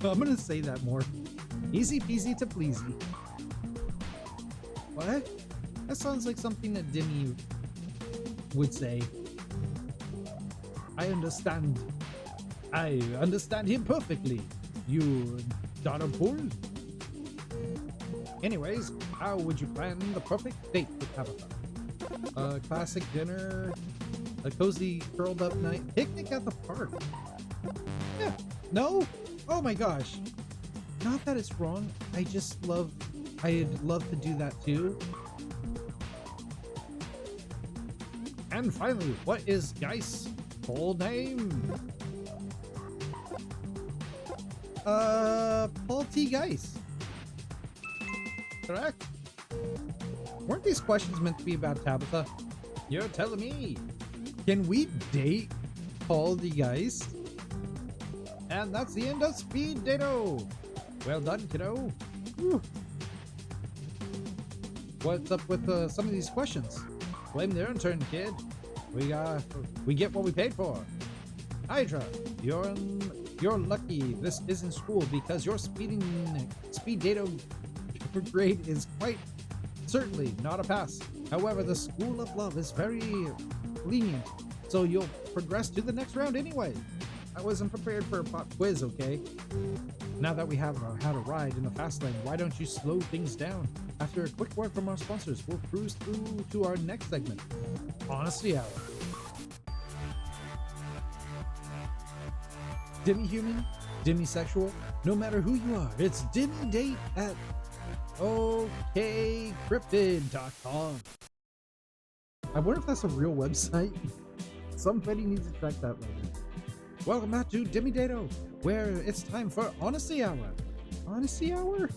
So I'm gonna say that more. Easy peasy to pleasy. What? That sounds like something that Demi would say. I understand him perfectly. You dateable? Anyways, how would you plan the perfect date with Tabitha? A classic dinner, a cozy curled up night, picnic at the park. Yeah, no? Oh my gosh. Not that it's wrong, I'd love to do that too. And finally, what is Geist's full name? Paul T. Geist. Correct? Weren't these questions meant to be about Tabitha? You're telling me. Can we date Paul T. Geist? And that's the end of Speed Dato. Well done, kiddo. Whew. What's up with some of these questions? Blame the intern, kid. We get what we paid for. Hydra, you're lucky this isn't school because your speed data grade is quite certainly not a pass. However, the School of Love is very lenient, so you'll progress to the next round anyway. I wasn't prepared for a pop quiz, okay? Now that we have how to ride in the fast lane, why don't you slow things down? After a quick word from our sponsors, we'll cruise through to our next segment, Honesty Hour. Demi-human, demisexual, no matter who you are, it's DemiDate at okcryptid.com. I wonder if that's a real website. Somebody needs to check that later. Welcome back to DemiDato, where it's time for Honesty Hour. Honesty Hour?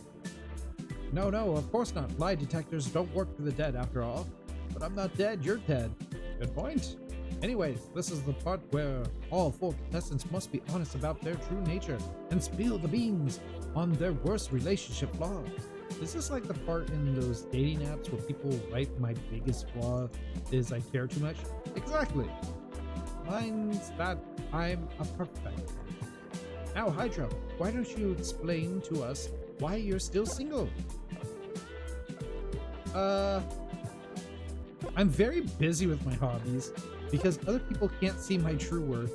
No, of course not. Lie detectors don't work for the dead after all. But I'm not dead, you're dead. Good point. Anyways, this is the part where all 4 contestants must be honest about their true nature and spill the beans on their worst relationship flaws. Is this like the part in those dating apps where people write my biggest flaw is I care too much? Exactly. Mine's that I'm a perfect. Now, Hydra, why don't you explain to us why you're still single? I'm very busy with my hobbies because other people can't see my true worth.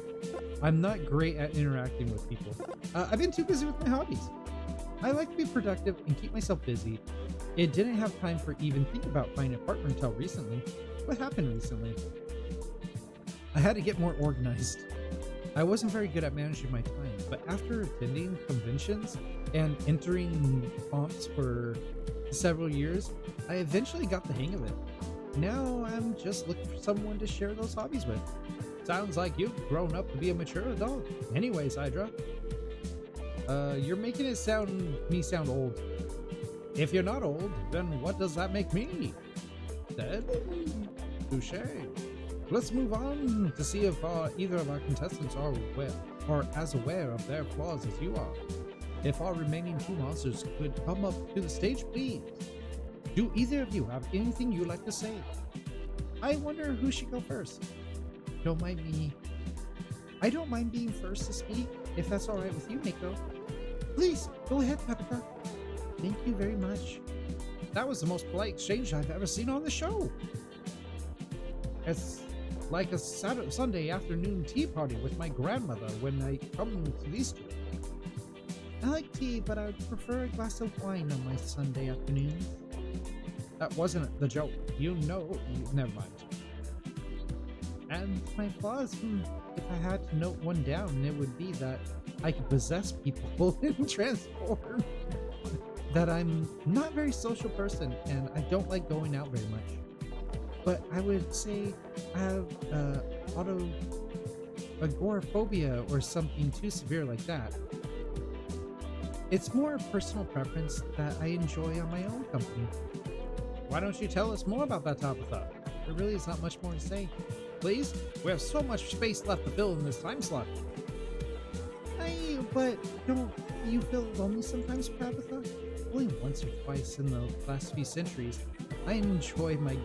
I'm not great at interacting with people. I've been too busy with my hobbies. I like to be productive and keep myself busy. It didn't have time for even think about finding a partner until recently. What happened recently? I had to get more organized. I wasn't very good at managing my time, but after attending conventions and entering comps for several years, I eventually got the hang of it. Now I'm just looking for someone to share those hobbies with. Sounds like you've grown up to be a mature adult. Anyways, Hydra, you're making me sound old. If you're not old, then what does that make me? Dead? Touché. Let's move on to see if either of our contestants are as aware of their flaws as you are. If our remaining 2 monsters could come up to the stage, please. Do either of you have anything you'd like to say? I wonder who should go first. Don't mind me. I don't mind being first to speak, if that's alright with you, Nico. Please, go ahead, Peppa. Thank you very much. That was the most polite exchange I've ever seen on the show. It's like a Sunday afternoon tea party with my grandmother when I come to these two. I like tea, but I would prefer a glass of wine on my Sunday afternoons. That wasn't the joke. Never mind. And my flaws, if I had to note one down, it would be that I could possess people and transform. That I'm not a very social person and I don't like going out very much. But I would say I have agoraphobia or something too severe like that. It's more a personal preference that I enjoy on my own company. Why don't you tell us more about that Tabitha? There really is not much more to say. Please? We have so much space left to fill in this time slot. But don't you feel lonely sometimes, Tabitha? Only once or twice in the last few centuries. I enjoy my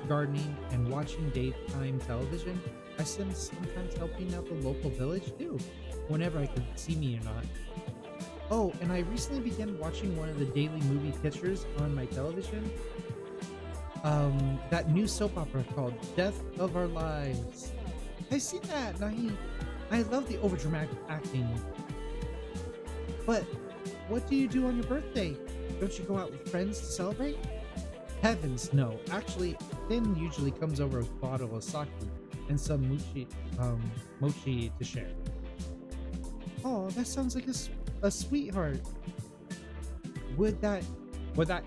gardening and watching daytime television. I spend sometimes helping out the local village too, whenever I can see me or not. Oh, and I recently began watching one of the daily movie pictures on my television. That new soap opera called Death of Our Lives. I've seen that, and I love the overdramatic acting. But what do you do on your birthday? Don't you go out with friends to celebrate? Heavens, no. Actually, Finn usually comes over with a bottle of sake and some mochi to share. Oh, that sounds like a sweetheart. Would that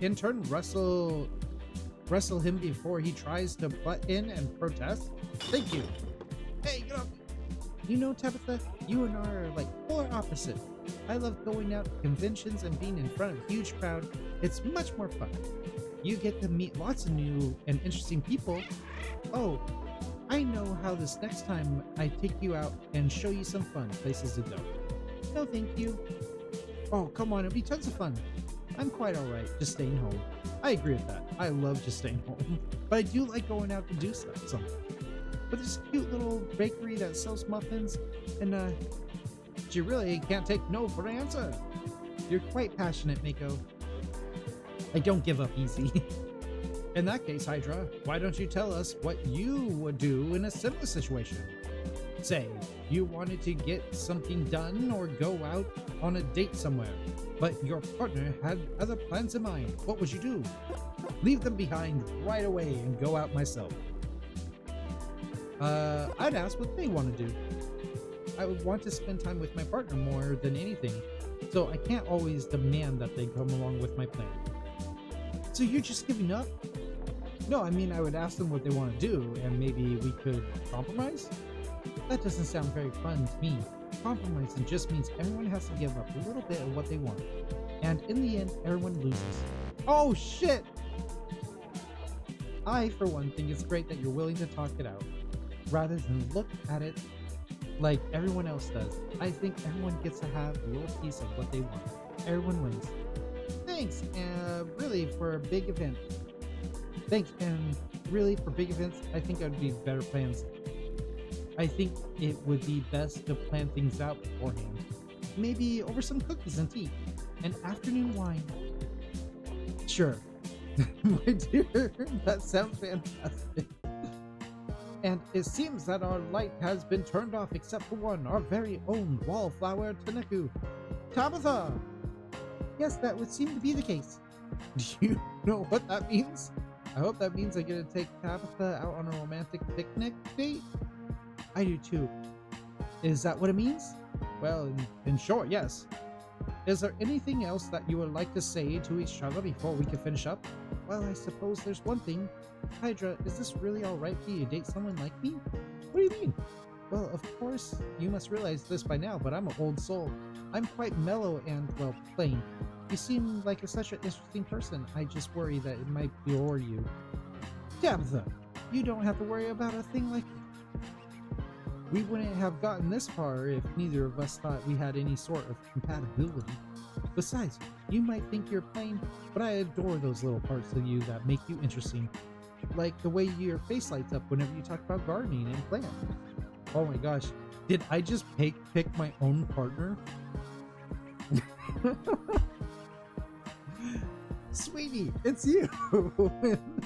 intern wrestle him before he tries to butt in and protest? Thank you. Hey, get up. You know, Tabitha, you and I are like polar opposite. I love going out to conventions and being in front of a huge crowd. It's much more fun. You get to meet lots of new and interesting people. Oh, I know how this next time I take you out and show you some fun places to go. No, thank you. Oh, come on, it'll be tons of fun. I'm quite alright just staying home. I agree with that. I love just staying home. But I do like going out to do something. But there's a cute little bakery that sells muffins, and you really can't take no for an answer. You're quite passionate, Mako. I don't give up easy. In that case, Hydra, why don't you tell us what you would do in a similar situation? Say, you wanted to get something done or go out on a date somewhere, but your partner had other plans in mind. What would you do? Leave them behind right away and go out myself. I'd ask what they want to do. I would want to spend time with my partner more than anything, so I can't always demand that they come along with my plan. So you're just giving up? No, I mean, I would ask them what they want to do, and maybe we could compromise? That doesn't sound very fun to me. Compromising just means everyone has to give up a little bit of what they want, and in the end, everyone loses. Oh shit! I, for one, think it's great that you're willing to talk it out, rather than look at it like everyone else does. I think everyone gets to have a little piece of what they want. Everyone wins. Thanks, really, for a big event. Thanks, and really, for big events, I think it would be better plans. I think it would be best to plan things out beforehand. Maybe over some cookies and tea. And afternoon wine. Sure. My dear, that sounds fantastic. And it seems that our light has been turned off except for one, our very own wallflower Taneku. Tabitha! Yes, that would seem to be the case. Do you know what that means? I hope that means I get to take Tabitha out on a romantic picnic date. I do too. Is that what it means? Well, in short, yes. Is there anything else that you would like to say to each other before we can finish up? Well, I suppose there's one thing. Hydra, is this really alright for you to date someone like me? What do you mean? Well, of course, you must realize this by now, but I'm an old soul. I'm quite mellow and, well, plain. You seem like such an interesting person. I just worry that it might bore you. Tabitha, you don't have to worry about a thing like that. We wouldn't have gotten this far if neither of us thought we had any sort of compatibility. Besides, you might think you're plain, but I adore those little parts of you that make you interesting. Like the way your face lights up whenever you talk about gardening and plants. Oh my gosh, did I just pick my own partner? Sweetie, it's you!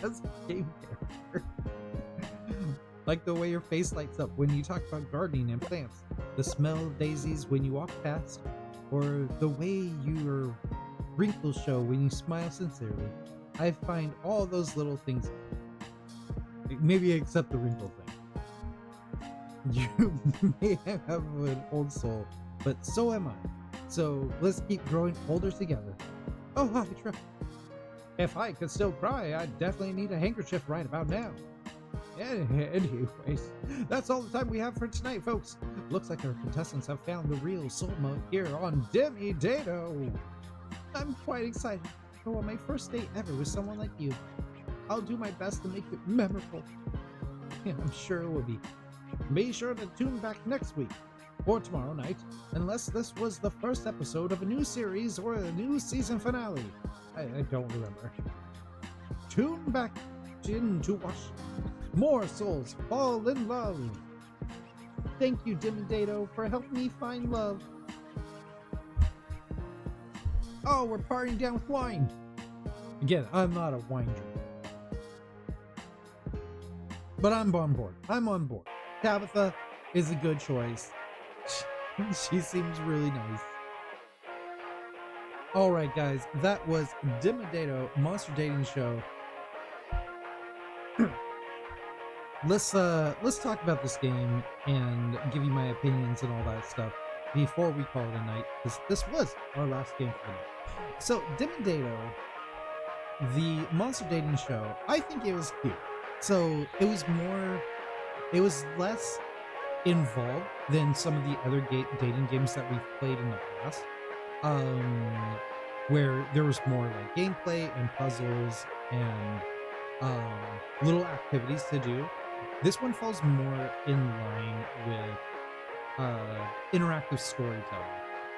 That's a game character. Like the way your face lights up when you talk about gardening and plants, the smell of daisies when you walk past, or the way your wrinkles show when you smile sincerely. I find all those little things, maybe except the wrinkle thing. You may have an old soul, but so am I. So let's keep growing older together. Oh, Hydra. If I could still cry, I'd definitely need a handkerchief right about now. Anyways, that's all the time we have for tonight, folks. Looks like our contestants have found the real soul mode here on DemiDato. I'm quite excited to go on my first date ever with someone like you. I'll do my best to make it memorable. Yeah, I'm sure it will be. Be sure to tune back next week or tomorrow night, unless this was the first episode of a new series or a new season finale. I don't remember. Tune back in to watch more souls fall in love. Thank you, DemiDato, for helping me find love. Oh, we're partying down with wine. Again, I'm not a wine drinker, but I'm on board. I'm on board. Tabitha is a good choice. She seems really nice. All right, guys, that was DemiDato Monster Dating Show. Let's talk about this game and give you my opinions and all that stuff before we call it a night, because this was our last game for the night. So, DemiDato, the Monster Dating Show, I think it was cute. So it was less involved than some of the other dating games that we've played in the past, where there was more like gameplay and puzzles and little activities to do. This one falls more in line with interactive storytelling,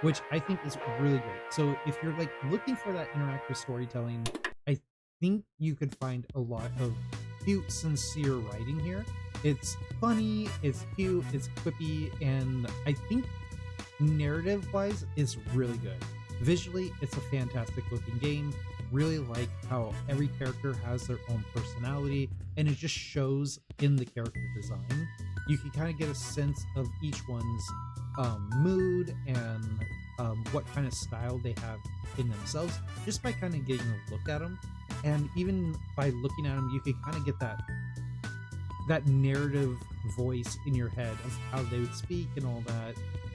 which I think is really great. So if you're like looking for that interactive storytelling, I think you could find a lot of cute, sincere writing here. It's funny, it's cute, it's quippy, and I think narrative-wise, it's really good. Visually, it's a fantastic looking game. Really like how every character has their own personality, and it just shows in the character design. You can kind of get a sense of each one's mood and what kind of style they have in themselves just by kind of getting a look at them. And even by looking at them, you can kind of get that narrative voice in your head of how they would speak and all that.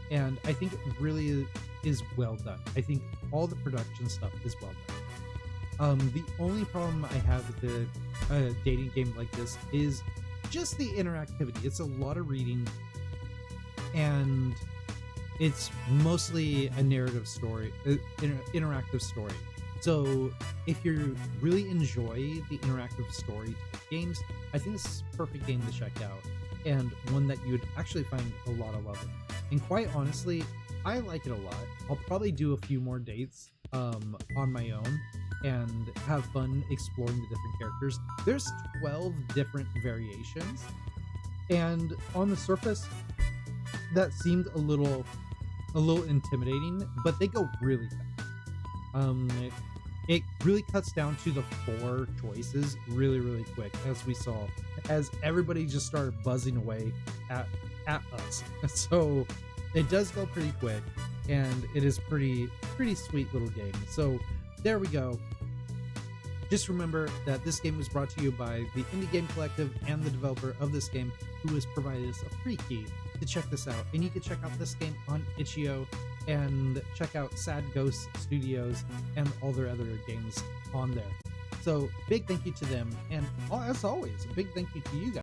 And I think it really is well done. I think all the production stuff is well done. The only problem I have with a dating game like this is just the interactivity. It's a lot of reading, and it's mostly a narrative story, interactive story. So if you really enjoy the interactive story type games, I think this is a perfect game to check out, and one that you would actually find a lot of love in. And quite honestly, I like it a lot. I'll probably do a few more dates on my own and have fun exploring the different characters. There's 12 different variations, and on the surface that seemed a little intimidating, but they go really fast. It really cuts down to the 4 choices really quick, as we saw, as everybody just started buzzing away at us. So it does go pretty quick, and it is pretty sweet little game. So there we go. Just remember that this game was brought to you by the Indie Game Collective and the developer of this game, who has provided us a free key to check this out. And you can check out this game on itch.io and check out Sad Ghost Studios and all their other games on there. So big thank you to them, and as always, a big thank you to you guys.